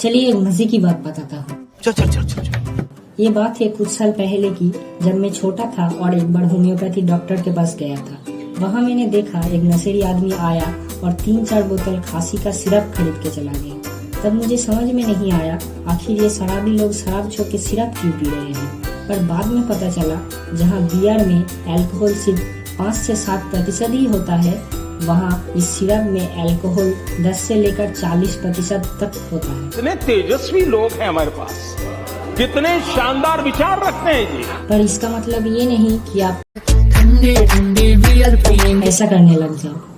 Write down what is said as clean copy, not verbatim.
चलिए एक मजे की बात बताता हूँ। चल चल चल चल चल। ये बात है कुछ साल पहले की, जब मैं छोटा था और एक बार होम्योपैथी डॉक्टर के पास गया था। वहाँ मैंने देखा एक नशेड़ी आदमी आया और 3-4 बोतल खांसी का सिरप खरीद के चला गया। तब मुझे समझ में नहीं आया आखिर ये शराबी लोग शराब छोड़ के सिरप क्यों पी रहे हैं। पर बाद में पता चला जहाँ बियर में अल्कोहल सिर्फ 5 से 7% ही होता है, वहाँ इस सिरप में अल्कोहल 10 से लेकर 40% तक होता है। इतने तेजस्वी लोग हैं हमारे पास, कितने शानदार विचार रखते हैं जी। पर इसका मतलब ये नहीं कि आप ठंडे ठंडे बियर पिएंगे। ऐसा करने लग जाओ।